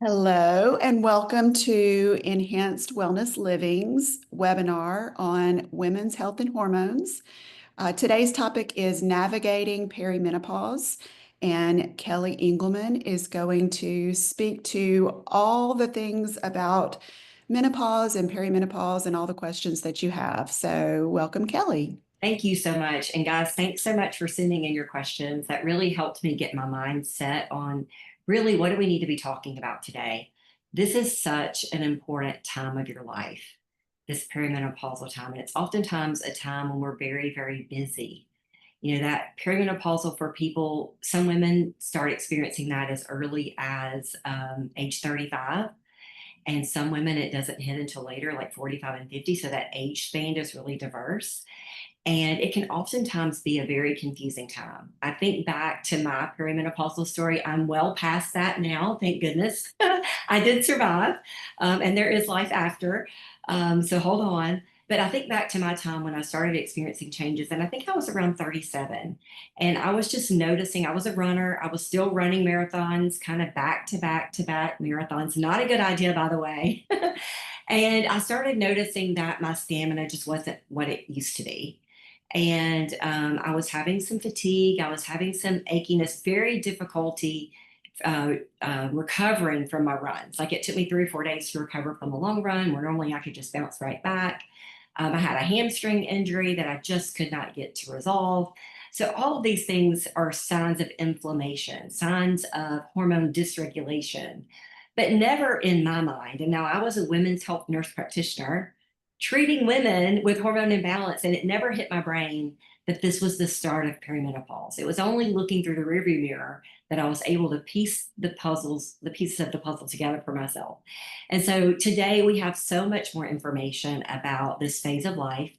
Hello, and welcome to Enhanced Wellness Living's webinar on women's health and hormones. Today's topic is navigating perimenopause, and Kelly Engelmann is going to speak to all the things about menopause and perimenopause and all the questions that you have. So, welcome, Kelly. Thank you so much. And guys, thanks so much for sending in your questions. That really helped me get my mind set on really what do we need to be talking about today. This is such an important time of your life, this perimenopausal time. And it's oftentimes a time when we're very, very busy. You know, that perimenopausal for people, some women start experiencing that as early as age 35. And some women, it doesn't hit until later, like 45 and 50. So that age span is really diverse. And it can oftentimes be a very confusing time. I think back to my perimenopausal story. I'm well past that now, thank goodness. I did survive, and there is life after. So hold on. But I think back to my time when I started experiencing changes, and I think I was around 37. And I was just noticing I was a runner. I was still running marathons, kind of back to back to back marathons. Not a good idea, by the way. And I started noticing that my stamina just wasn't what it used to be. And I was having some fatigue. I was having some achiness, very difficulty recovering from my runs. Like it took me 3 or 4 days to recover from a long run, where normally I could just bounce right back. I had a hamstring injury that I just could not get to resolve. So all of these things are signs of inflammation, signs of hormone dysregulation, but never in my mind. And now I was a women's health nurse practitioner treating women with hormone imbalance, and it never hit my brain that this was the start of perimenopause. It was only looking through the rearview mirror that I was able to piece the pieces of the puzzle together for myself. And so today we have so much more information about this phase of life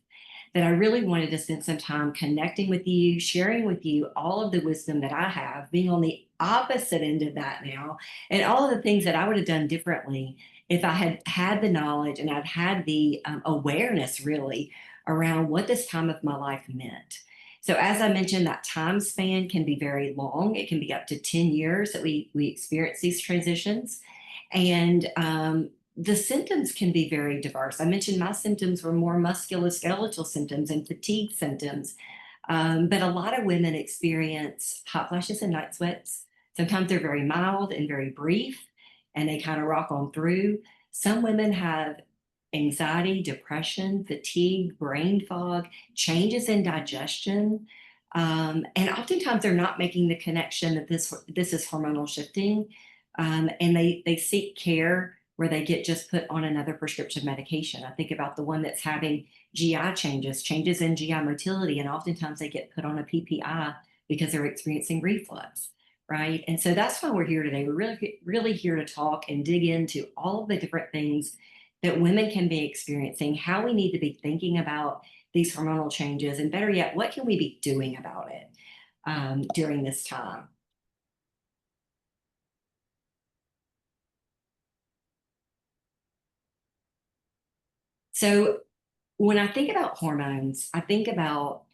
that I really wanted to spend some time connecting with you, sharing with you all of the wisdom that I have, being on the opposite end of that now, and all of the things that I would have done differently if I had had the knowledge and I'd had the awareness really around what this time of my life meant. So as I mentioned, that time span can be very long. It can be up to 10 years that we experience these transitions. And the symptoms can be very diverse. I mentioned my symptoms were more musculoskeletal symptoms and fatigue symptoms. But a lot of women experience hot flashes and night sweats. Sometimes they're very mild and very brief, and they kind of rock on through. Some women have anxiety, depression, fatigue, brain fog, changes in digestion. And oftentimes they're not making the connection that this is hormonal shifting. And they seek care where they get just put on another prescription medication. I think about the one that's having GI changes in GI motility, and oftentimes they get put on a PPI because they're experiencing reflux, right? And so that's why we're here today. We're really here to talk and dig into all of the different things that women can be experiencing, how we need to be thinking about these hormonal changes, and better yet, what can we be doing about it during this time? So when I think about hormones, I think about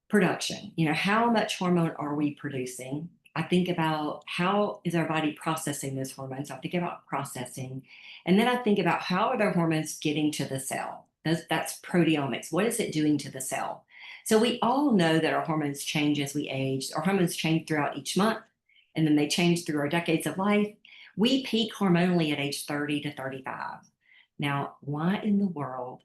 production. You know, how much hormone are we producing? I think about how is our body processing those hormones. I think about processing. And then I think about how are the hormones getting to the cell? That's proteomics. What is it doing to the cell? So we all know that our hormones change as we age. Our hormones change throughout each month, and then they change through our decades of life. We peak hormonally at age 30 to 35. Now, why in the world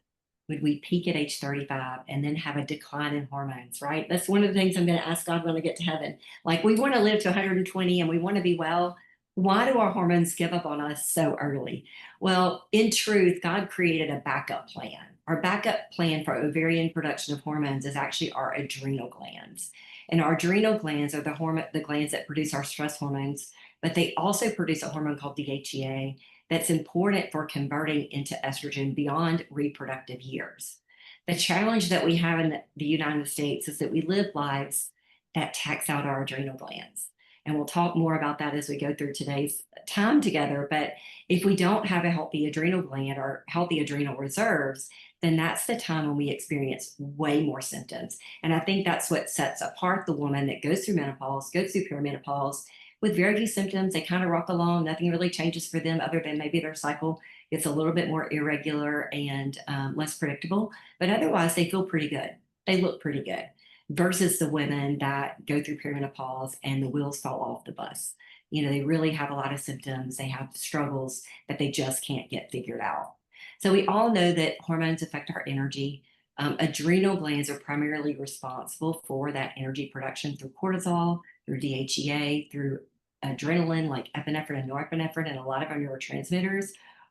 would we peak at age 35 and then have a decline in hormones, right? That's one of the things I'm going to ask God when I get to heaven. Like, we want to live to 120 and we want to be well. Why do our hormones give up on us so early? Well, in truth, God created a backup plan. Our backup plan for ovarian production of hormones is actually our adrenal glands. And our adrenal glands are the glands that produce our stress hormones, but they also produce a hormone called DHEA that's important for converting into estrogen beyond reproductive years. The challenge that we have in the United States is that we live lives that tax out our adrenal glands. And we'll talk more about that as we go through today's time together. But if we don't have a healthy adrenal gland or healthy adrenal reserves, then that's the time when we experience way more symptoms. And I think that's what sets apart the woman that goes through menopause, goes through perimenopause, with very few symptoms. They kind of rock along. Nothing really changes for them other than maybe their cycle gets a little bit more irregular and less predictable. But otherwise, they feel pretty good. They look pretty good versus the women that go through perimenopause and the wheels fall off the bus. They really have a lot of symptoms. They have struggles that they just can't get figured out. So we all know that hormones affect our energy. Adrenal glands are primarily responsible for that energy production through cortisol, through DHEA, through adrenaline like epinephrine and norepinephrine, and a lot of our neurotransmitters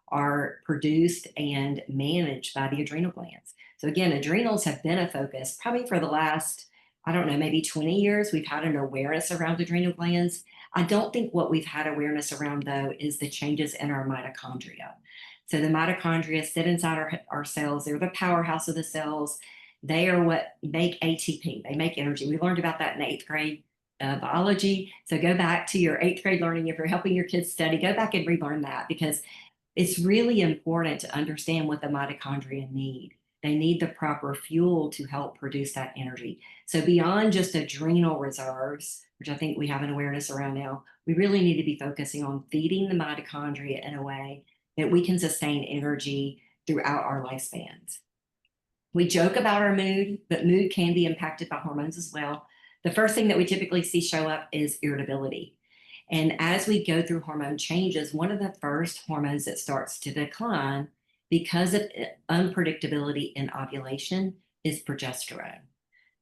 are produced and managed by the adrenal glands. So again, adrenals have been a focus probably for the last, I don't know, maybe 20 years. We've had an awareness around adrenal glands. I don't think what we've had awareness around, though, is the changes in our mitochondria. So the mitochondria sit inside our cells. They're the powerhouse of the cells. They are what make ATP. They make energy. We learned about that in eighth grade biology. So go back to your eighth grade learning. If you're helping your kids study, go back and relearn that, because it's really important to understand what the mitochondria need. They need the proper fuel to help produce that energy. So beyond just adrenal reserves, which I think we have an awareness around now, we really need to be focusing on feeding the mitochondria in a way that we can sustain energy throughout our lifespans. We joke about our mood, but mood can be impacted by hormones as well. The first thing that we typically see show up is irritability. And as we go through hormone changes, one of the first hormones that starts to decline because of unpredictability in ovulation is progesterone.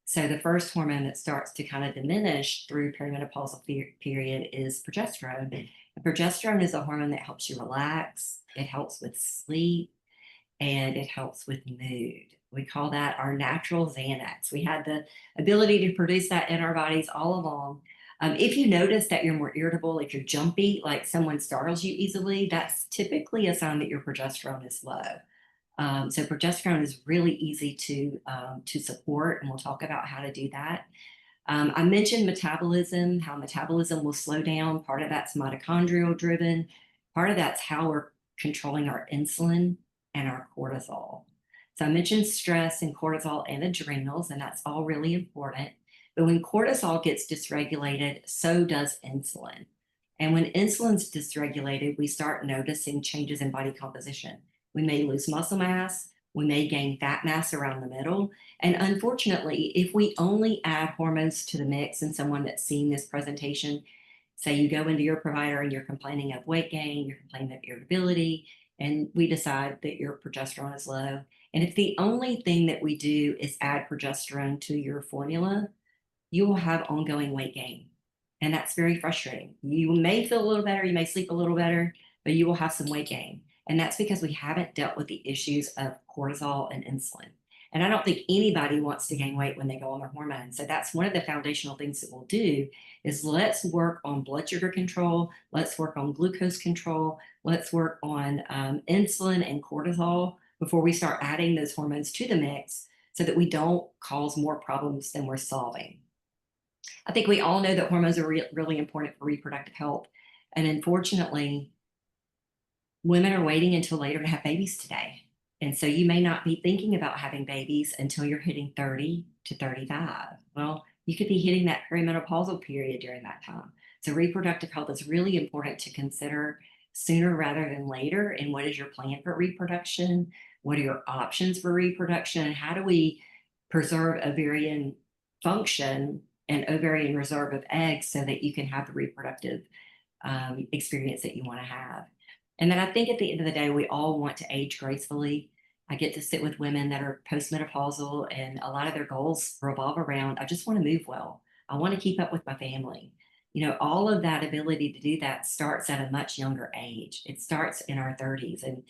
So the first hormone that starts to kind of diminish through perimenopausal period is progesterone. And progesterone is a hormone that helps you relax, it helps with sleep, and it helps with mood. We call that our natural Xanax. We had the ability to produce that in our bodies all along. If you notice that you're more irritable, if you're jumpy, like someone startles you easily, that's typically a sign that your progesterone is low. So progesterone is really easy to support, and we'll talk about how to do that. I mentioned metabolism, how metabolism will slow down. Part of that's mitochondrial driven. Part of that's how we're controlling our insulin and our cortisol. So I mentioned stress and cortisol and adrenals, and that's all really important. But when cortisol gets dysregulated, so does insulin. And when insulin's dysregulated, we start noticing changes in body composition. We may lose muscle mass, we may gain fat mass around the middle. And unfortunately, if we only add hormones to the mix in someone that's seeing this presentation, say you go into your provider and you're complaining of weight gain, you're complaining of irritability, and we decide that your progesterone is low. And if the only thing that we do is add progesterone to your formula, you will have ongoing weight gain. And that's very frustrating. You may feel a little better, you may sleep a little better, but you will have some weight gain. And that's because we haven't dealt with the issues of cortisol and insulin. And I don't think anybody wants to gain weight when they go on their hormones. So that's one of the foundational things that we'll do is let's work on blood sugar control. Let's work on glucose control. Let's work on insulin and cortisol before we start adding those hormones to the mix so that we don't cause more problems than we're solving. I think we all know that hormones are really important for reproductive health. And unfortunately, women are waiting until later to have babies today. And so you may not be thinking about having babies until you're hitting 30 to 35. Well, you could be hitting that perimenopausal period during that time. So reproductive health is really important to consider sooner rather than later. And what is your plan for reproduction? What are your options for reproduction? And how do we preserve ovarian function and ovarian reserve of eggs so that you can have the reproductive experience that you want to have? And then I think at the end of the day, we all want to age gracefully. I get to sit with women that are postmenopausal, and a lot of their goals revolve around, I just want to move well. I want to keep up with my family. All of that ability to do that starts at a much younger age. It starts in our 30s. And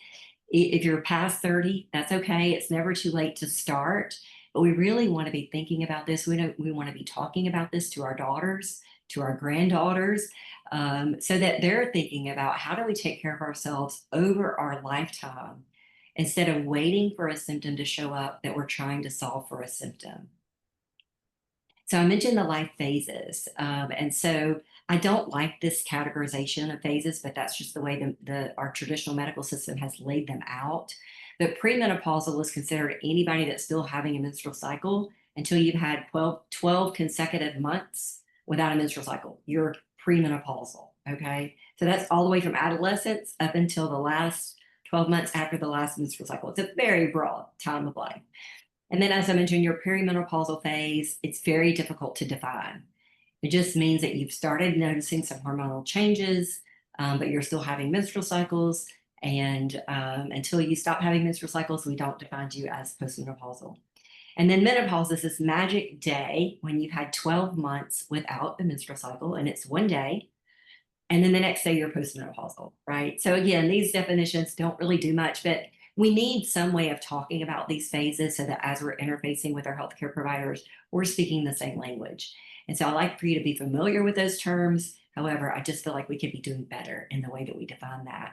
if you're past 30, that's okay. It's never too late to start. But we really want to be thinking about this. We want to be talking about this to our daughters, to our granddaughters, so that they're thinking about how do we take care of ourselves over our lifetime instead of waiting for a symptom to show up that we're trying to solve for a symptom. So I mentioned the life phases. And so I don't like this categorization of phases, but that's just the way our traditional medical system has laid them out. But premenopausal is considered anybody that's still having a menstrual cycle until you've had 12 consecutive months without a menstrual cycle. You're premenopausal. Okay. So that's all the way from adolescence up until the last 12 months after the last menstrual cycle. It's a very broad time of life. And then, as I mentioned, your perimenopausal phase, it's very difficult to define. It just means that you've started noticing some hormonal changes, but you're still having menstrual cycles. And until you stop having menstrual cycles, we don't define you as postmenopausal. And then menopause is this magic day when you've had 12 months without the menstrual cycle, and it's one day. And then the next day you're postmenopausal, right? So again, these definitions don't really do much, but we need some way of talking about these phases so that as we're interfacing with our healthcare providers, we're speaking the same language. And so I like for you to be familiar with those terms. However, I just feel like we could be doing better in the way that we define that.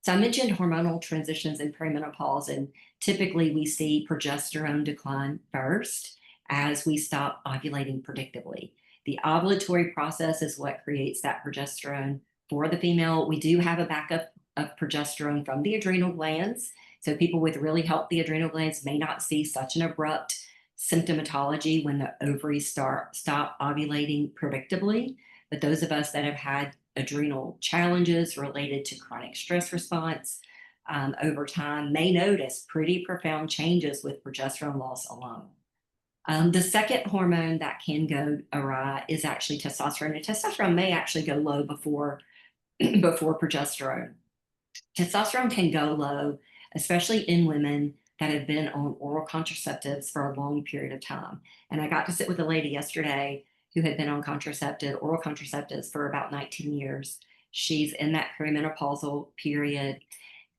So I mentioned hormonal transitions in perimenopause, and typically we see progesterone decline first as we stop ovulating predictably. The ovulatory process is what creates that progesterone for the female. We do have a backup of progesterone from the adrenal glands. So people with really healthy adrenal glands may not see such an abrupt symptomatology when the ovaries stop ovulating predictably. But those of us that have had adrenal challenges related to chronic stress response over time may notice pretty profound changes with progesterone loss alone. The second hormone that can go awry is actually testosterone. And testosterone may actually go low before, before progesterone. Testosterone can go low, especially in women that have been on oral contraceptives for a long period of time. And I got to sit with a lady yesterday who had been on oral contraceptives for about 19 years. She's in that perimenopausal period.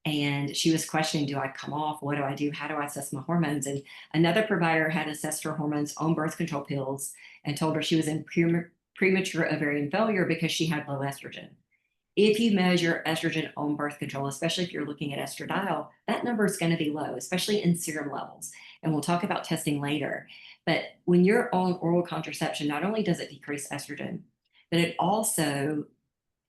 And she was questioning, do I come off? What do I do? How do I assess my hormones? And another provider had assessed her hormones on birth control pills and told her she was in premature ovarian failure because she had low estrogen. If you measure estrogen on birth control, especially if you're looking at estradiol, that number is going to be low, especially in serum levels. And we'll talk about testing later. But when you're on oral contraception, not only does it decrease estrogen, but it also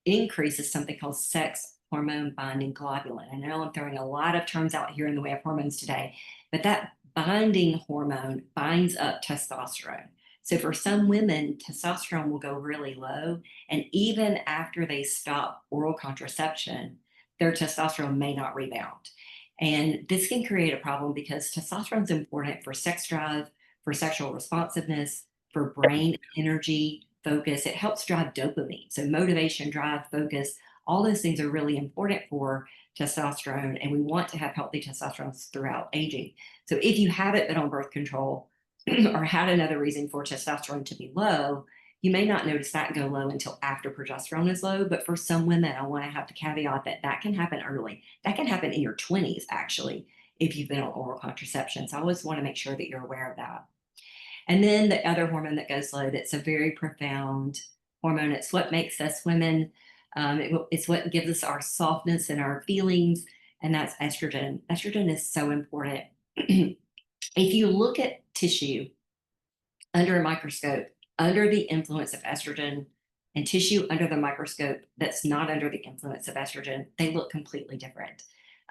increases something called sex hormone binding globulin. I know I'm throwing a lot of terms out here in the way of hormones today, but that binding hormone binds up testosterone. So for some women, testosterone will go really low. And even after they stop oral contraception, their testosterone may not rebound. And this can create a problem because testosterone is important for sex drive, for sexual responsiveness, for brain energy, focus. It helps drive dopamine. So motivation, drive, focus, all those things are really important for testosterone. And we want to have healthy testosterone throughout aging. So if you haven't been on birth control, or had another reason for testosterone to be low, you may not notice that go low until after progesterone is low. But for some women, I want to have to caveat that that can happen early. That can happen in your 20s, actually, if you've been on oral contraception. So I always want to make sure that you're aware of that. And then the other hormone that goes low, that's a very profound hormone. It's what makes us women. It's what gives us our softness and our feelings, and that's estrogen. Estrogen is so important. If you look at tissue under a microscope, under the influence of estrogen, and tissue under the microscope that's not under the influence of estrogen, they look completely different.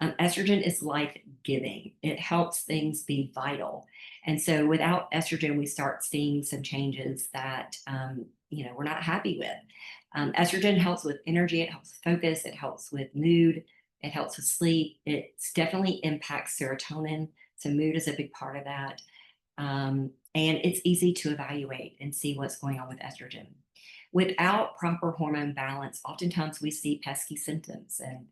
Estrogen is life giving. It helps things be vital. And so without estrogen, we start seeing some changes that, we're not happy with. Estrogen helps with energy. It helps focus. It helps with mood. It helps with sleep. It definitely impacts serotonin. So mood is a big part of that. And it's easy to evaluate and see what's going on with estrogen. Without proper hormone balance, oftentimes we see pesky symptoms. And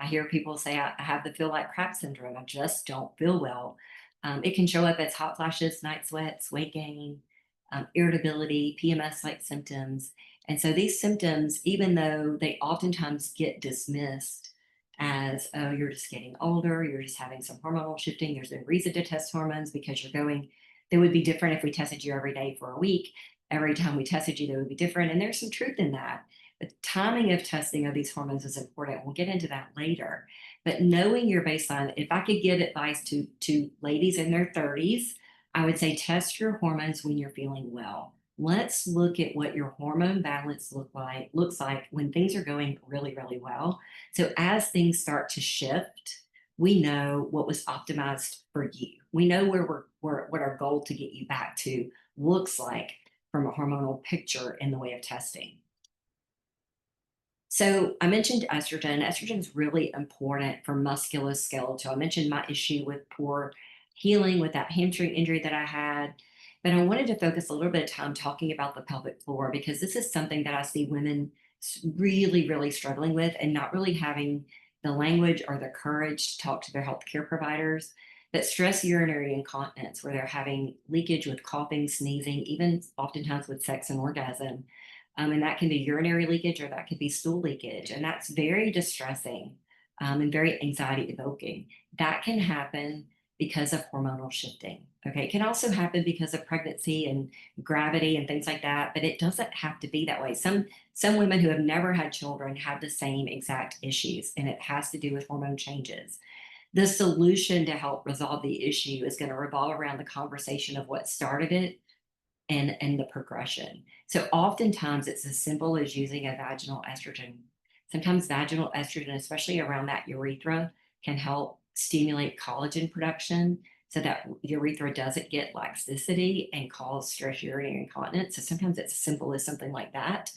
I hear people say, I have the feel like crap syndrome. I just don't feel well. It can show up as hot flashes, night sweats, weight gain, irritability, PMS-like symptoms. And so these symptoms, even though they oftentimes get dismissed as, oh, you're just getting older, you're just having some hormonal shifting, there's no reason to test hormones because you're going, they would be different if we tested you every day for a week. Every time we tested you, they would be different. And there's some truth in that. The timing of testing of these hormones is important. We'll get into that later. But knowing your baseline, if I could give advice to ladies in their 30s, I would say test your hormones when you're feeling well. Let's look at what your hormone balance looks like when things are going really, really well. So as things start to shift, we know what was optimized for you. We know what our goal to get you back to looks like from a hormonal picture in the way of testing. So I mentioned estrogen. Estrogen is really important for musculoskeletal. I mentioned my issue with poor healing with that hamstring injury that I had. But I wanted to focus a little bit of time talking about the pelvic floor because this is something that I see women really, really struggling with and not really having the language or the courage to talk to their healthcare providers. That stress urinary incontinence, where they're having leakage with coughing, sneezing, even oftentimes with sex and orgasm, and that can be urinary leakage or that could be stool leakage. And that's very distressing and very anxiety evoking. That can happen because of hormonal shifting. Okay. It can also happen because of pregnancy and gravity and things like that, but it doesn't have to be that way. Some women who have never had children have the same exact issues, and it has to do with hormone changes. The solution to help resolve the issue is going to revolve around the conversation of what started it and the progression. So oftentimes it's as simple as using a vaginal estrogen. Sometimes vaginal estrogen, especially around that urethra, can help stimulate collagen production so that urethra doesn't get laxicity and cause stress urinary incontinence. So sometimes it's as simple as something like that.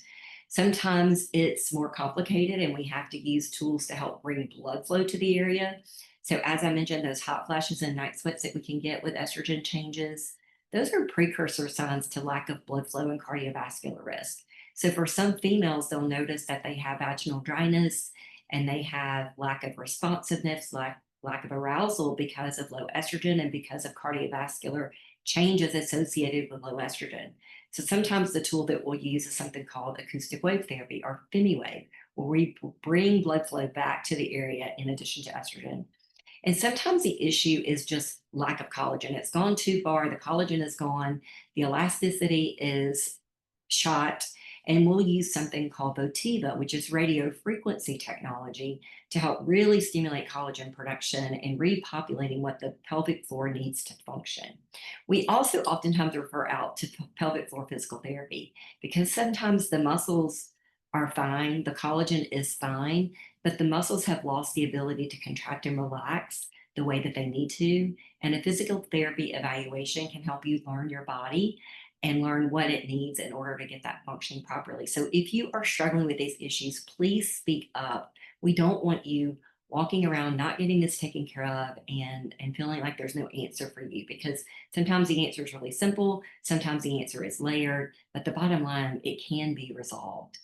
Sometimes it's more complicated and we have to use tools to help bring blood flow to the area. So as I mentioned, those hot flashes and night sweats that we can get with estrogen changes, those are precursor signs to lack of blood flow and cardiovascular risk. So for some females, they'll notice that they have vaginal dryness and they have lack of responsiveness, lack of arousal because of low estrogen and because of cardiovascular changes associated with low estrogen. So sometimes the tool that we'll use is something called acoustic wave therapy or FemiWave, where we bring blood flow back to the area in addition to estrogen. And sometimes the issue is just lack of collagen. It's gone too far. The collagen is gone. The elasticity is shot. And we'll use something called Votiva, which is radio frequency technology, to help really stimulate collagen production and repopulating what the pelvic floor needs to function. We also oftentimes refer out to pelvic floor physical therapy because sometimes the muscles are fine, the collagen is fine, but the muscles have lost the ability to contract and relax the way that they need to. And a physical therapy evaluation can help you learn your body and learn what it needs in order to get that functioning properly. So if you are struggling with these issues, please speak up. We don't want you walking around not getting this taken care of and feeling like there's no answer for you, because sometimes the answer is really simple, sometimes the answer is layered, but the bottom line, it can be resolved.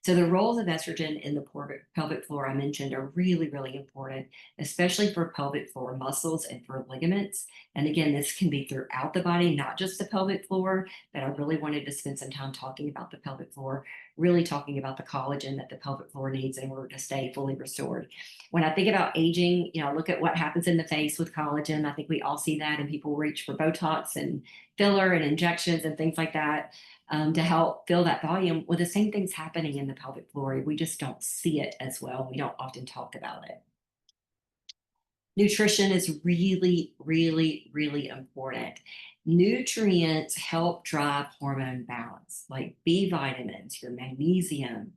So the roles of estrogen in the pelvic floor I mentioned are really, really important, especially for pelvic floor muscles and for ligaments. And again, this can be throughout the body, not just the pelvic floor, but I really wanted to spend some time talking about the pelvic floor, really talking about the collagen that the pelvic floor needs in order to stay fully restored. When I think about aging, look at what happens in the face with collagen. I think we all see that, and people reach for Botox and filler and injections and things like that to help fill that volume. Well, the same thing's happening in the pelvic floor. We just don't see it as well. We don't often talk about it. Nutrition is really, really, really important. Nutrients help drive hormone balance, like B vitamins, your magnesium,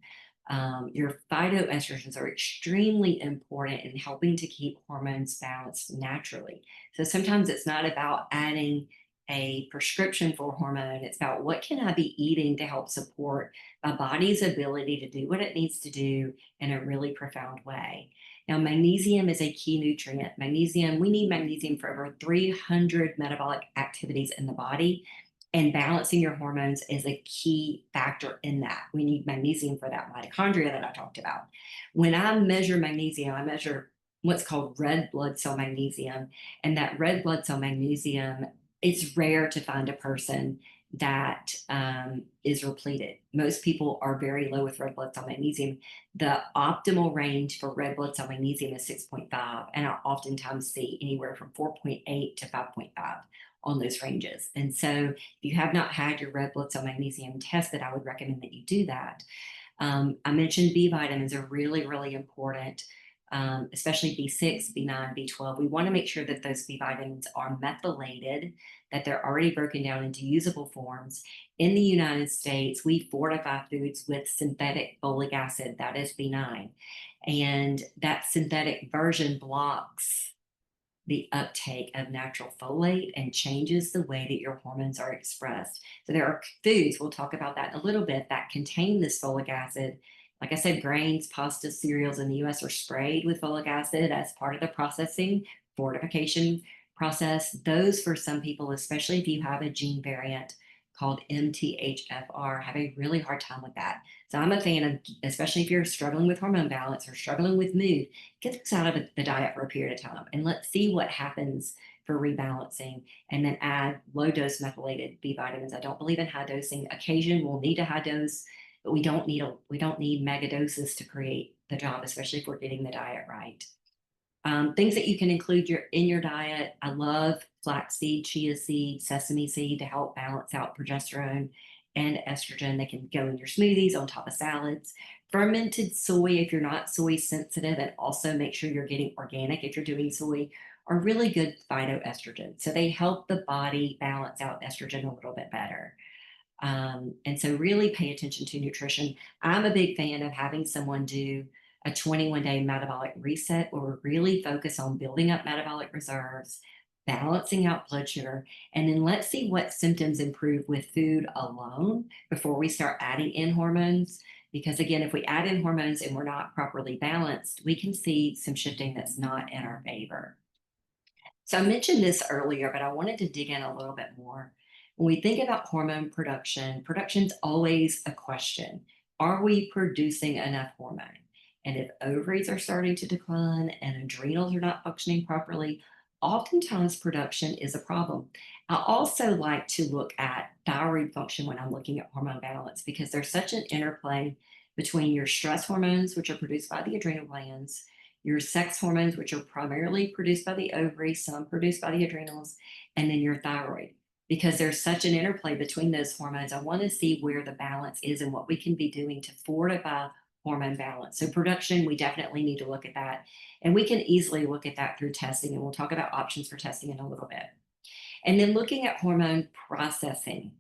your phytoestrogens are extremely important in helping to keep hormones balanced naturally. So sometimes it's not about adding a prescription for hormone. It's about what can I be eating to help support my body's ability to do what it needs to do in a really profound way. Now, magnesium is a key nutrient. Magnesium, we need magnesium for over 300 metabolic activities in the body, and balancing your hormones is a key factor in that. We need magnesium for that mitochondria that I talked about. When I measure magnesium, I measure what's called red blood cell magnesium, and that red blood cell magnesium, it's rare to find a person that is repleted. Most people are very low with red blood cell magnesium. The optimal range for red blood cell magnesium is 6.5, and I oftentimes see anywhere from 4.8 to 5.5 on those ranges. And so if you have not had your red blood cell magnesium tested, I would recommend that you do that. I mentioned B vitamins are really, really important, especially B6, B9, B12. We want to make sure that those B vitamins are methylated, that they're already broken down into usable forms. In the United States, we fortify foods with synthetic folic acid, that is B9. And that synthetic version blocks the uptake of natural folate and changes the way that your hormones are expressed. So there are foods, we'll talk about that in a little bit, that contain this folic acid, Like I said, grains, pasta, cereals in the US are sprayed with folic acid as part of the processing, fortification process. Those, for some people, especially if you have a gene variant called MTHFR, have a really hard time with that. So I'm a fan of, especially if you're struggling with hormone balance or struggling with mood, get this out of the diet for a period of time and let's see what happens for rebalancing, and then add low dose methylated B vitamins. I don't believe in high dosing. Occasion we'll need a high dose, but we don't need mega doses to create the job, especially if we're getting the diet right. Things that you can include in your diet. I love flaxseed, chia seed, sesame seed to help balance out progesterone and estrogen. They can go in your smoothies on top of salads. Fermented soy, if you're not soy sensitive, and also make sure you're getting organic if you're doing soy, are really good phytoestrogens. So they help the body balance out estrogen a little bit better. And so really pay attention to nutrition. I'm a big fan of having someone do a 21-day metabolic reset where we really focus on building up metabolic reserves, balancing out blood sugar, and then let's see what symptoms improve with food alone before we start adding in hormones. Because again, if we add in hormones and we're not properly balanced, we can see some shifting that's not in our favor. So I mentioned this earlier, but I wanted to dig in a little bit more. When we think about hormone production, production's always a question. Are we producing enough hormone? And if ovaries are starting to decline and adrenals are not functioning properly, oftentimes production is a problem. I also like to look at thyroid function when I'm looking at hormone balance because there's such an interplay between your stress hormones, which are produced by the adrenal glands, your sex hormones, which are primarily produced by the ovaries, some produced by the adrenals, and then your thyroid. Because there's such an interplay between those hormones, I want to see where the balance is and what we can be doing to fortify hormone balance. So, production, we definitely need to look at that. And we can easily look at that through testing. And we'll talk about options for testing in a little bit. And then looking at hormone processing.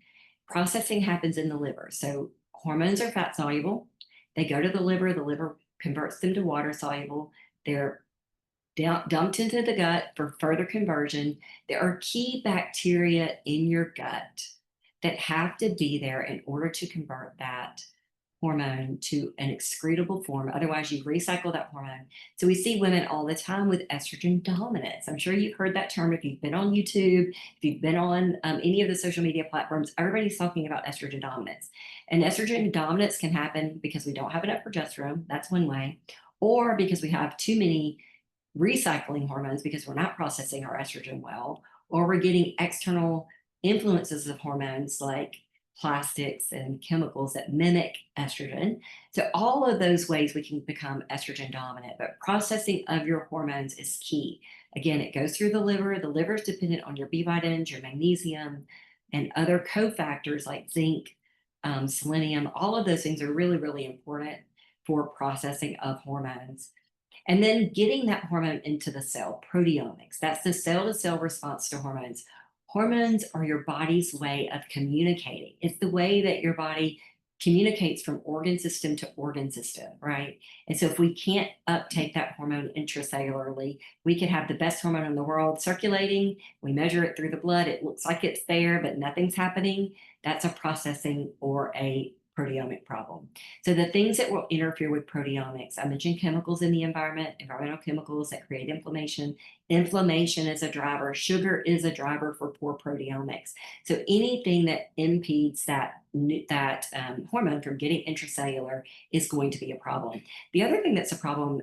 Processing happens in the liver. So, hormones are fat soluble. They go to the liver converts them to water soluble. They're dumped into the gut for further conversion. There are key bacteria in your gut that have to be there in order to convert that hormone to an excretable form. Otherwise, you recycle that hormone. So we see women all the time with estrogen dominance. I'm sure you've heard that term if you've been on YouTube, if you've been on any of the social media platforms, everybody's talking about estrogen dominance. And estrogen dominance can happen because we don't have enough progesterone. That's one way. Or because we have too many recycling hormones because we're not processing our estrogen well, or we're getting external influences of hormones like plastics and chemicals that mimic estrogen. So, all of those ways we can become estrogen dominant, but processing of your hormones is key. Again, it goes through the liver. The liver is dependent on your B vitamins, your magnesium, and other cofactors like zinc, selenium. All of those things are really, really important for processing of hormones. And then getting that hormone into the cell, proteomics. That's the cell to cell response to hormones. Hormones are your body's way of communicating. It's the way that your body communicates from organ system to organ system, right? And so if we can't uptake that hormone intracellularly, we could have the best hormone in the world circulating. We measure it through the blood. It looks like it's there, but nothing's happening. That's a processing or a proteomic problem. So the things that will interfere with proteomics, I mentioned chemicals in the environment, environmental chemicals that create inflammation. Inflammation is a driver. Sugar is a driver for poor proteomics. So anything that impedes that hormone from getting intracellular is going to be a problem. The other thing that's a problem,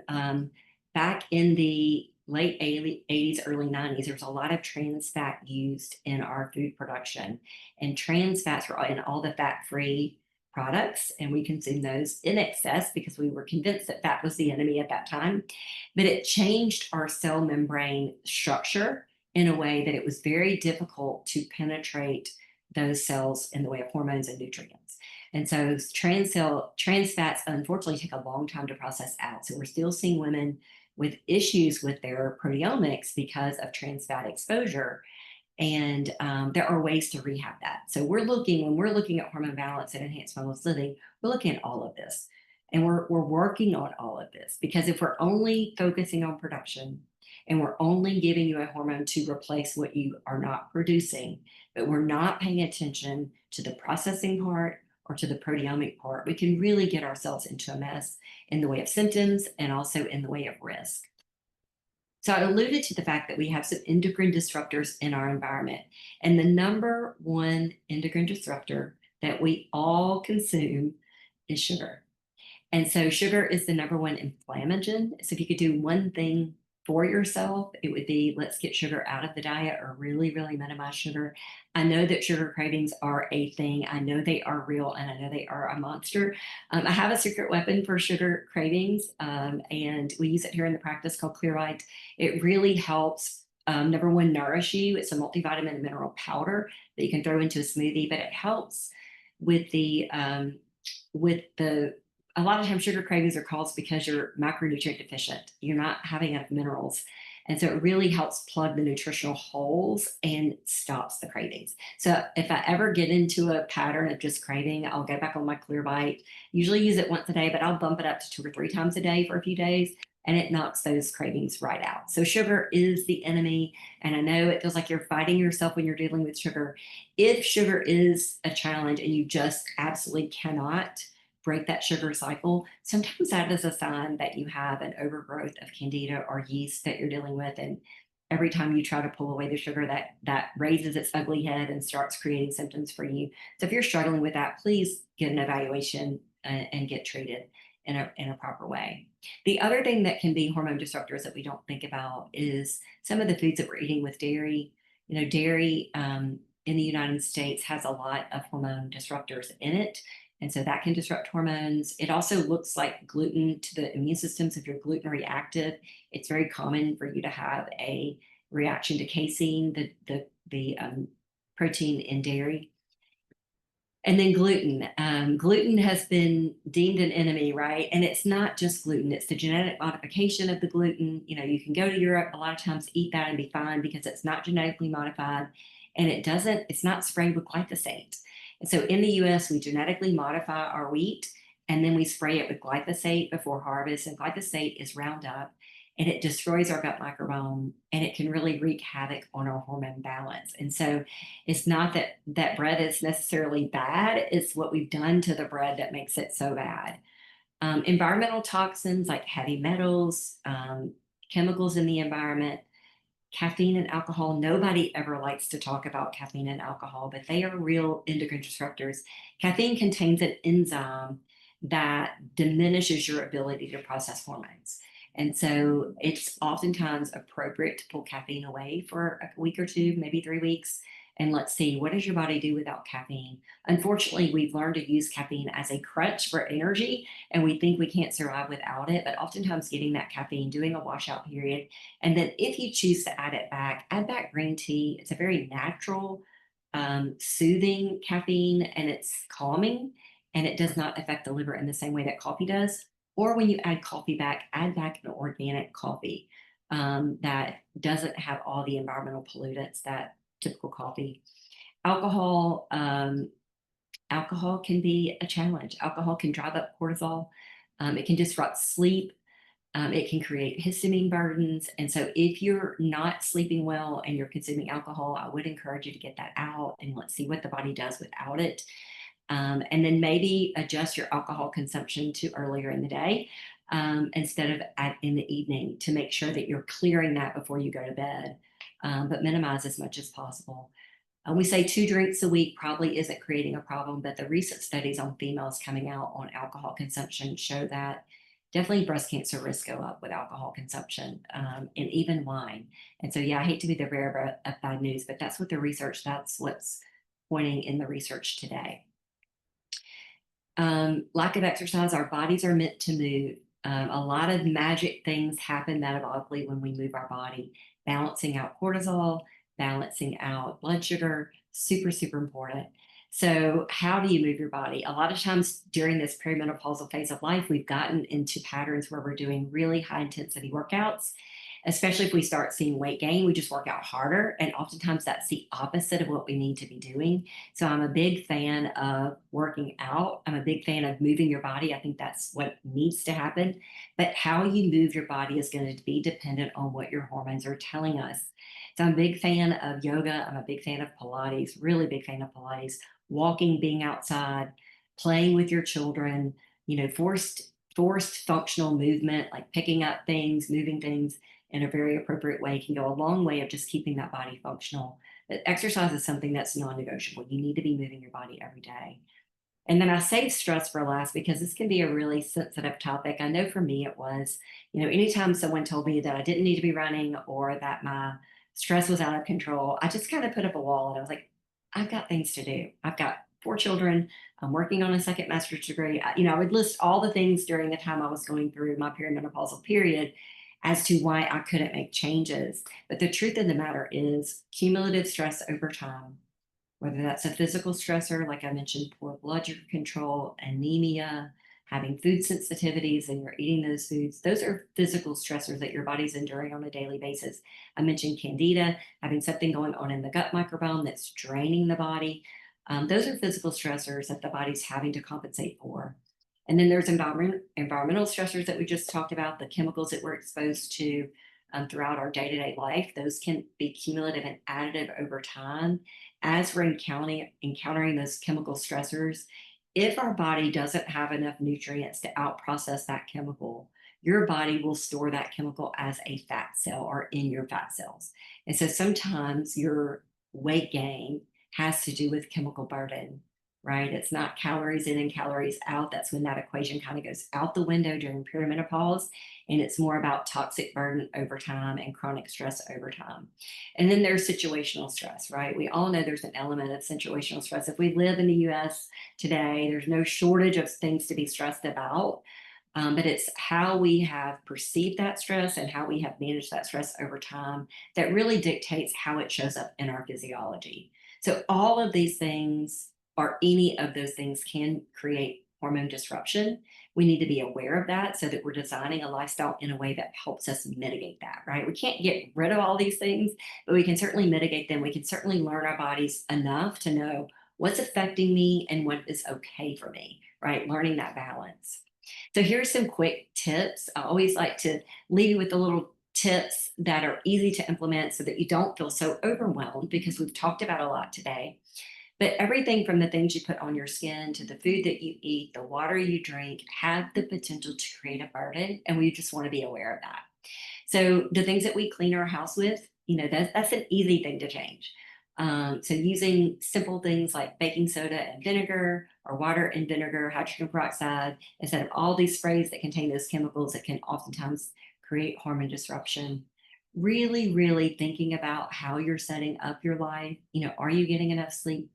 back in the late 80s, early 90s, there was a lot of trans fat used in our food production. And trans fats were in all the fat-free products, and we consumed those in excess because we were convinced that fat was the enemy at that time. But it changed our cell membrane structure in a way that it was very difficult to penetrate those cells in the way of hormones and nutrients. And so trans fats unfortunately take a long time to process out. So we're still seeing women with issues with their proteomics because of trans fat exposure. And there are ways to rehab that. So when we're looking at hormone balance and enhanced wellness living, we're looking at all of this. And we're working on all of this because if we're only focusing on production and we're only giving you a hormone to replace what you are not producing, but we're not paying attention to the processing part or to the proteomic part, we can really get ourselves into a mess in the way of symptoms and also in the way of risk. So I alluded to the fact that we have some endocrine disruptors in our environment. And the number one endocrine disruptor that we all consume is sugar. And so sugar is the number one inflammagen. So if you could do one thing for yourself, it would be let's get sugar out of the diet or really, really minimize sugar. I know that sugar cravings are a thing. I know they are real and I know they are a monster. I have a secret weapon for sugar cravings, and we use it here in the practice called Clear Light. It really helps. Number one, nourish you. It's a multivitamin and mineral powder that you can throw into a smoothie, but it helps with the a lot of times sugar cravings are caused because you're macronutrient deficient. You're not having enough minerals. And so it really helps plug the nutritional holes and stops the cravings. So if I ever get into a pattern of just craving, I'll go back on my Clear Bite. Usually use it once a day, but I'll bump it up to 2 or 3 times a day for a few days, and it knocks those cravings right out. So sugar is the enemy. And I know it feels like you're fighting yourself when you're dealing with sugar. If sugar is a challenge and you just absolutely cannot break that sugar cycle, sometimes that is a sign that you have an overgrowth of candida or yeast that you're dealing with. And every time you try to pull away the sugar, that raises its ugly head and starts creating symptoms for you. So if you're struggling with that, please get an evaluation and get treated in a proper way. The other thing that can be hormone disruptors that we don't think about is some of the foods that we're eating with dairy. Dairy in the United States has a lot of hormone disruptors in it. And so that can disrupt hormones. It also looks like gluten to the immune systems. If you're gluten reactive, it's very common for you to have a reaction to casein, the protein in dairy. And then gluten. Gluten has been deemed an enemy, right? And it's not just gluten, it's the genetic modification of the gluten. You can go to Europe a lot of times, eat that and be fine because it's not genetically modified and it's not sprayed with glyphosate. And so in the US, we genetically modify our wheat and then we spray it with glyphosate before harvest. And glyphosate is Roundup and it destroys our gut microbiome and it can really wreak havoc on our hormone balance. And so it's not that bread is necessarily bad, it's what we've done to the bread that makes it so bad. Environmental toxins like heavy metals, chemicals in the environment, caffeine and alcohol. Nobody ever likes to talk about caffeine and alcohol, but they are real endocrine disruptors. Caffeine contains an enzyme that diminishes your ability to process hormones. And so it's oftentimes appropriate to pull caffeine away for a week or two, maybe 3 weeks. And let's see, what does your body do without caffeine? Unfortunately, we've learned to use caffeine as a crutch for energy, and we think we can't survive without it. But oftentimes, getting that caffeine, doing a washout period, and then if you choose to add back green tea. It's a very natural, soothing caffeine, and it's calming, and it does not affect the liver in the same way that coffee does. Or when you add coffee back, add back an organic coffee that doesn't have all the environmental pollutants that typical coffee. Alcohol, alcohol can be a challenge. Alcohol can drive up cortisol. It can disrupt sleep. It can create histamine burdens. And so if you're not sleeping well and you're consuming alcohol, I would encourage you to get that out and let's see what the body does without it. And then maybe adjust your alcohol consumption to earlier in the day instead of in the evening to make sure that you're clearing that before you go to bed, but minimize as much as possible. We say 2 drinks a week probably isn't creating a problem, but the recent studies on females coming out on alcohol consumption show that definitely breast cancer risks go up with alcohol consumption and even wine. And so, yeah, I hate to be the bearer of bad news, but that's what's pointing in the research today. Lack of exercise, our bodies are meant to move. A lot of magic things happen metabolically when we move our body, balancing out cortisol, balancing out blood sugar, super, super important. So how do you move your body? A lot of times during this perimenopausal phase of life, we've gotten into patterns where we're doing really high intensity workouts. Especially if we start seeing weight gain, we just work out harder. And oftentimes that's the opposite of what we need to be doing. So I'm a big fan of working out. I'm a big fan of moving your body. I think that's what needs to happen. But how you move your body is going to be dependent on what your hormones are telling us. So I'm a big fan of yoga. I'm a big fan of Pilates, really big fan of Pilates, walking, being outside, playing with your children, forced functional movement, like picking up things, moving things in a very appropriate way can go a long way of just keeping that body functional. But exercise is something that's non-negotiable. You need to be moving your body every day. And then I save stress for last because this can be a really sensitive topic. I know for me it was, anytime someone told me that I didn't need to be running or that my stress was out of control, I just kind of put up a wall and I was like, I've got things to do. I've got 4 children. I'm working on a second master's degree. I would list all the things during the time I was going through my perimenopausal period as to why I couldn't make changes. But the truth of the matter is, cumulative stress over time, whether that's a physical stressor, like I mentioned, poor blood sugar control, anemia, having food sensitivities, and you're eating those foods. Those are physical stressors that your body's enduring on a daily basis. I mentioned candida, having something going on in the gut microbiome that's draining the body. Those are physical stressors that the body's having to compensate for. And then there's environmental stressors that we just talked about, the chemicals that we're exposed to throughout our day-to-day life. Those can be cumulative and additive over time as we're encountering those chemical stressors. If our body doesn't have enough nutrients to outprocess that chemical, your body will store that chemical as a fat cell or in your fat cells. And so sometimes your weight gain has to do with chemical burden, right? It's not calories in and calories out. That's when that equation kind of goes out the window during perimenopause. And it's more about toxic burden over time and chronic stress over time. And then there's situational stress, right? We all know there's an element of situational stress. If we live in the US today, there's no shortage of things to be stressed about. But it's how we have perceived that stress and how we have managed that stress over time that really dictates how it shows up in our physiology. So all of these things, or any of those things, can create hormone disruption. We need to be aware of that so that we're designing a lifestyle in a way that helps us mitigate that, right? We can't get rid of all these things, but we can certainly mitigate them. We can certainly learn our bodies enough to know what's affecting me and what is okay for me, right? Learning that balance. So here's some quick tips. I always like to leave you with the little tips that are easy to implement so that you don't feel so overwhelmed, because we've talked about a lot today. But everything from the things you put on your skin to the food that you eat, the water you drink, have the potential to create a burden, and we just want to be aware of that. So the things that we clean our house with, that's an easy thing to change. So using simple things like baking soda and vinegar, or water and vinegar, hydrogen peroxide, instead of all these sprays that contain those chemicals that can oftentimes create hormone disruption. Really, really thinking about how you're setting up your life. Are you getting enough sleep?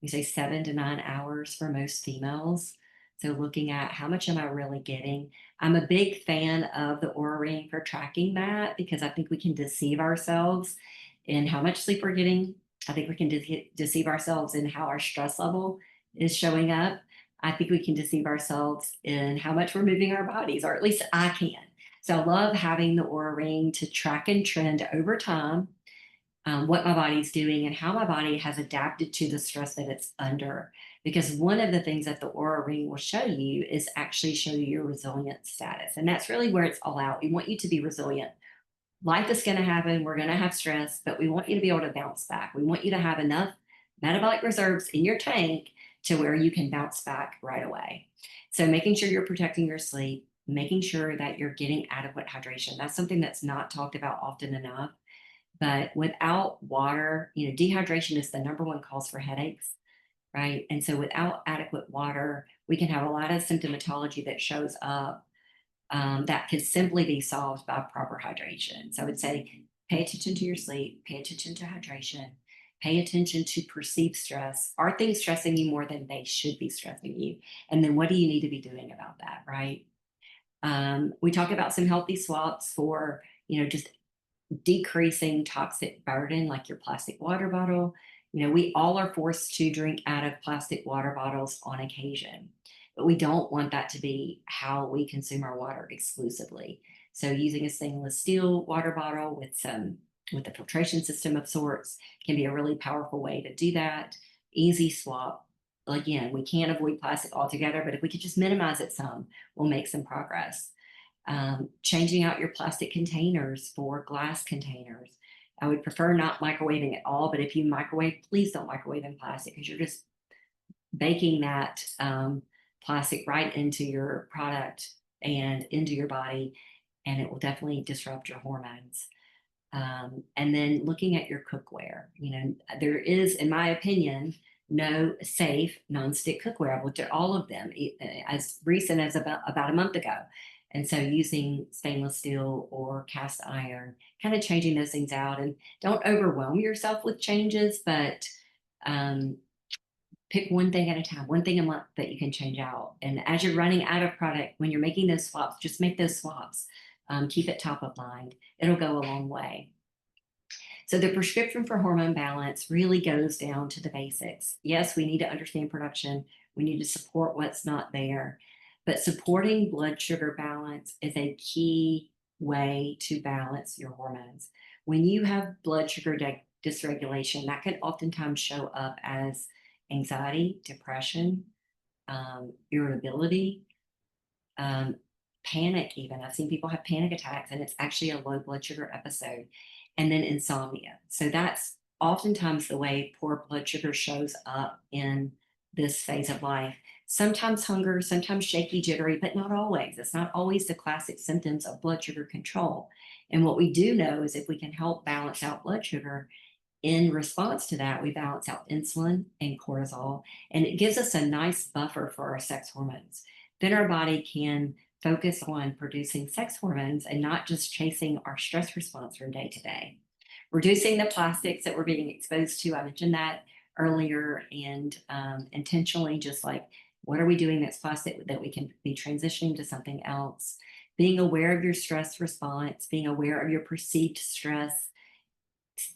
We say 7 to 9 hours for most females. So looking at how much am I really getting? I'm a big fan of the Oura Ring for tracking that, because I think we can deceive ourselves in how much sleep we're getting. I think we can deceive ourselves in how our stress level is showing up. I think we can deceive ourselves in how much we're moving our bodies, or at least I can. So I love having the Oura Ring to track and trend over time what my body's doing and how my body has adapted to the stress that it's under. Because one of the things that the Oura Ring will show you is actually show you your resilience status. And that's really where it's all out. We want you to be resilient. Life is going to happen. We're going to have stress, but we want you to be able to bounce back. We want you to have enough metabolic reserves in your tank to where you can bounce back right away. So making sure you're protecting your sleep, making sure that you're getting adequate hydration. That's something that's not talked about often enough. But without water, dehydration is the number one cause for headaches, right? And so without adequate water, we can have a lot of symptomatology that shows up that could simply be solved by proper hydration. So I would say pay attention to your sleep, pay attention to hydration, pay attention to perceived stress. Are things stressing you more than they should be stressing you? And then what do you need to be doing about that, right? We talk about some healthy swaps for, just decreasing toxic burden, like your plastic water bottle. We all are forced to drink out of plastic water bottles on occasion, but we don't want that to be how we consume our water exclusively. So using a stainless steel water bottle with a filtration system of sorts can be a really powerful way to do that. Easy swap. Again, we can't avoid plastic altogether, but if we could just minimize it some, we'll make some progress. Changing out your plastic containers for glass containers. I would prefer not microwaving at all, but if you microwave, please don't microwave in plastic, because you're just baking that plastic right into your product and into your body, and it will definitely disrupt your hormones. And then looking at your cookware, there is, in my opinion, no safe nonstick cookware. I've looked at all of them as recent as about a month ago. And so using stainless steel or cast iron, kind of changing those things out, and don't overwhelm yourself with changes, but um, pick one thing at a time, one thing a month that you can change out. And as you're running out of product, when you're making those swaps, just make those swaps. Keep it top of mind. It'll go a long way. So the prescription for hormone balance really goes down to the basics. Yes, we need to understand production. We need to support what's not there. But supporting blood sugar balance is a key way to balance your hormones. When you have blood sugar dysregulation, that can oftentimes show up as anxiety, depression, irritability, um, panic even. I've seen people have panic attacks and it's actually a low blood sugar episode. And then insomnia. So that's oftentimes the way poor blood sugar shows up in this phase of life. Sometimes hunger, sometimes shaky, jittery, but not always. It's not always the classic symptoms of blood sugar control. And what we do know is if we can help balance out blood sugar, in response to that, we balance out insulin and cortisol, and it gives us a nice buffer for our sex hormones. Then our body can focus on producing sex hormones and not just chasing our stress response from day to day. Reducing the plastics that we're being exposed to, I mentioned that earlier, and intentionally just like, what are we doing that's plastic that we can be transitioning to something else? Being aware of your stress response, being aware of your perceived stress,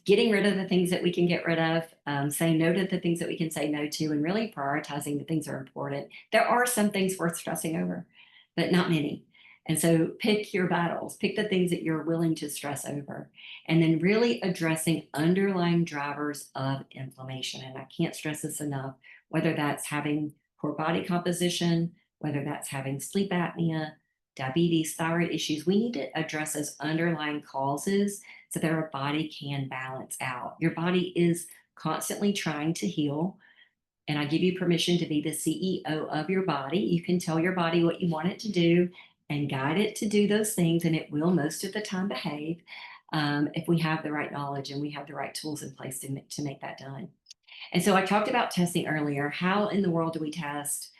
getting rid of the things that we can get rid of, saying no to the things that we can say no to, and really prioritizing the things that are important. There are some things worth stressing over, but not many. And so pick your battles, pick the things that you're willing to stress over, and then really addressing underlying drivers of inflammation. And I can't stress this enough, whether that's having poor body composition, whether that's having sleep apnea, diabetes, thyroid issues, we need to address those underlying causes so that our body can balance out. Your body is constantly trying to heal, and I give you permission to be the CEO of your body. You can tell your body what you want it to do and guide it to do those things, and it will most of the time behave if we have the right knowledge and we have the right tools in place to make that done. And so I talked about testing earlier. How in the world do we test?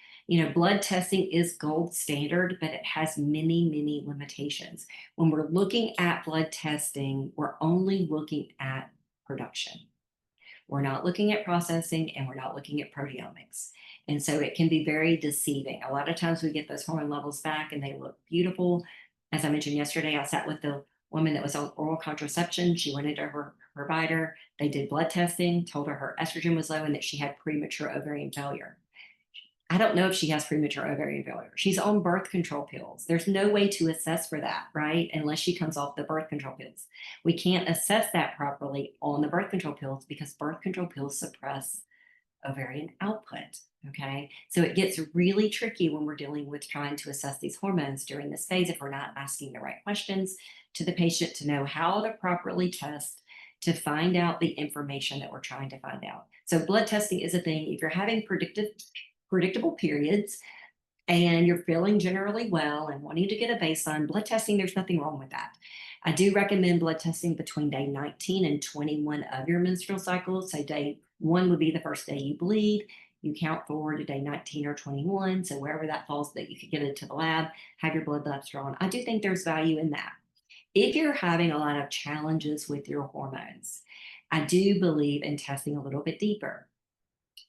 Blood testing is gold standard, but it has many, many limitations. When we're looking at blood testing, we're only looking at production. We're not looking at processing and we're not looking at proteomics. And so it can be very deceiving. A lot of times we get those hormone levels back and they look beautiful. As I mentioned yesterday, I sat with the woman that was on oral contraception. She went into her provider. They did blood testing, told her estrogen was low and that she had premature ovarian failure. I don't know if she has premature ovarian failure. She's on birth control pills. There's no way to assess for that, right? Unless she comes off the birth control pills. We can't assess that properly on the birth control pills because birth control pills suppress ovarian output. Okay. So it gets really tricky when we're dealing with trying to assess these hormones during this phase if we're not asking the right questions to the patient to know how to properly test to find out the information that we're trying to find out. So blood testing is a thing. If you're having predictable periods and you're feeling generally well and wanting to get a baseline, blood testing, there's nothing wrong with that. I do recommend blood testing between day 19 and 21 of your menstrual cycle. So day 1 would be the first day you bleed. You count forward to day 19 or 21. So wherever that falls that you could get into the lab, have your blood labs drawn. I do think there's value in that. If you're having a lot of challenges with your hormones, I do believe in testing a little bit deeper.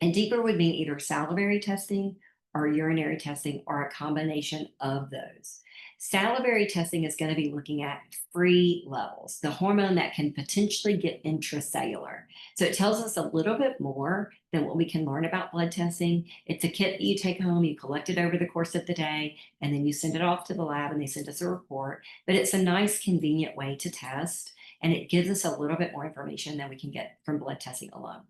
And deeper would mean either salivary testing or urinary testing or a combination of those. Salivary testing is going to be looking at free levels, the hormone that can potentially get intracellular. So it tells us a little bit more than what we can learn about blood testing. It's a kit that you take home, you collect it over the course of the day, and then you send it off to the lab and they send us a report. But it's a nice, convenient way to test, and it gives us a little bit more information than we can get from blood testing alone.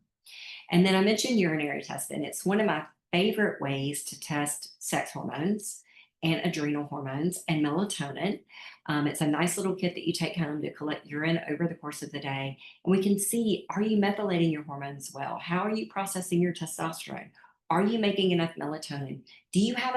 And then I mentioned urinary testing. It's one of my favorite ways to test sex hormones and adrenal hormones and melatonin. It's a nice little kit that you take home to collect urine over the course of the day. And we can see, are you methylating your hormones well? How are you processing your testosterone? Are you making enough melatonin? Do you have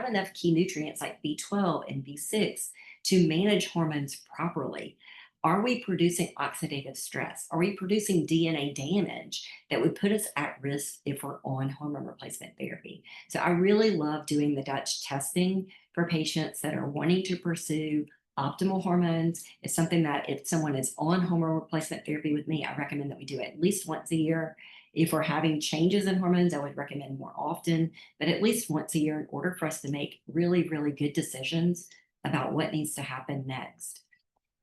enough key nutrients like B12 and B6 to manage hormones properly? Are we producing oxidative stress? Are we producing DNA damage that would put us at risk if we're on hormone replacement therapy? So I really love doing the Dutch testing for patients that are wanting to pursue optimal hormones. It's something that if someone is on hormone replacement therapy with me, I recommend that we do at least once a year. If we're having changes in hormones, I would recommend more often, but at least once a year in order for us to make really, really good decisions about what needs to happen next.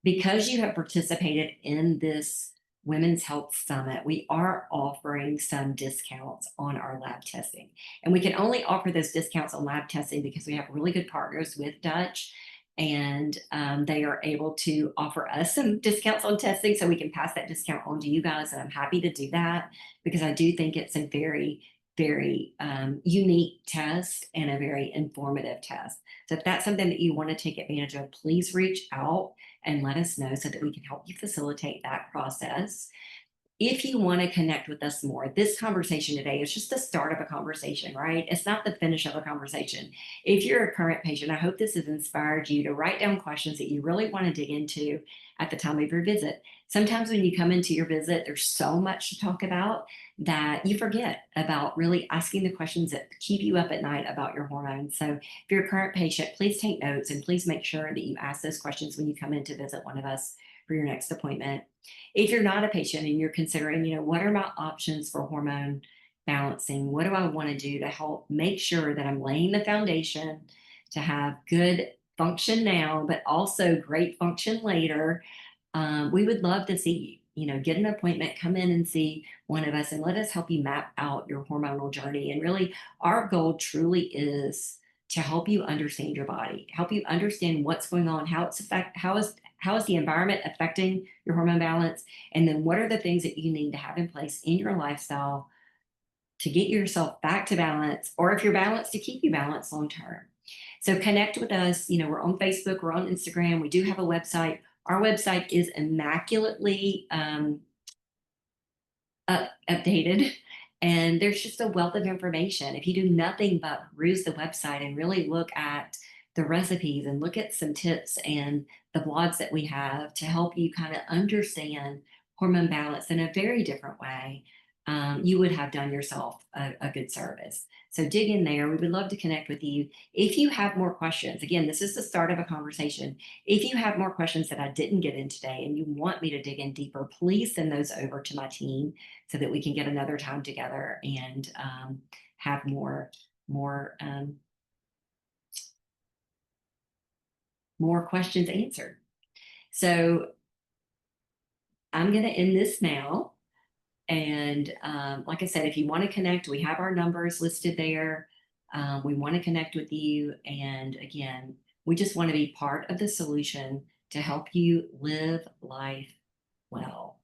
Because you have participated in this Women's Health Summit, we are offering some discounts on our lab testing. And we can only offer those discounts on lab testing because we have really good partners with Dutch, and they are able to offer us some discounts on testing so we can pass that discount on to you guys. And I'm happy to do that because I do think it's a very, very unique test and a very informative test. So if that's something that you want to take advantage of, please reach out and let us know so that we can help you facilitate that process. If you want to connect with us more, this conversation today is just the start of a conversation, right? It's not the finish of a conversation. If you're a current patient, I hope this has inspired you to write down questions that you really want to dig into at the time of your visit. Sometimes when you come into your visit, there's so much to talk about that you forget about really asking the questions that keep you up at night about your hormones. So if you're a current patient, please take notes and please make sure that you ask those questions when you come in to visit one of us for your next appointment. If you're not a patient and you're considering, what are my options for hormone balancing? What do I want to do to help make sure that I'm laying the foundation to have good function now, but also great function later? We would love to see you. Get an appointment, come in and see one of us, and let us help you map out your hormonal journey. And really, our goal truly is to help you understand your body, help you understand what's going on, how is the environment affecting your hormone balance, and then what are the things that you need to have in place in your lifestyle to get yourself back to balance, or if you're balanced, to keep you balanced long term. So connect with us. We're on Facebook, we're on Instagram, we do have a website. Our website is immaculately updated, and there's just a wealth of information. If you do nothing but peruse the website and really look at the recipes and look at some tips and the blogs that we have to help you kind of understand hormone balance in a very different way, you would have done yourself a good service. So dig in there. We would love to connect with you. If you have more questions, again, this is the start of a conversation. If you have more questions that I didn't get in today and you want me to dig in deeper, please send those over to my team so that we can get another time together and have more questions answered. So I'm going to end this now. And like I said, if you want to connect, we have our numbers listed there. We want to connect with you. And again, we just want to be part of the solution to help you live life well.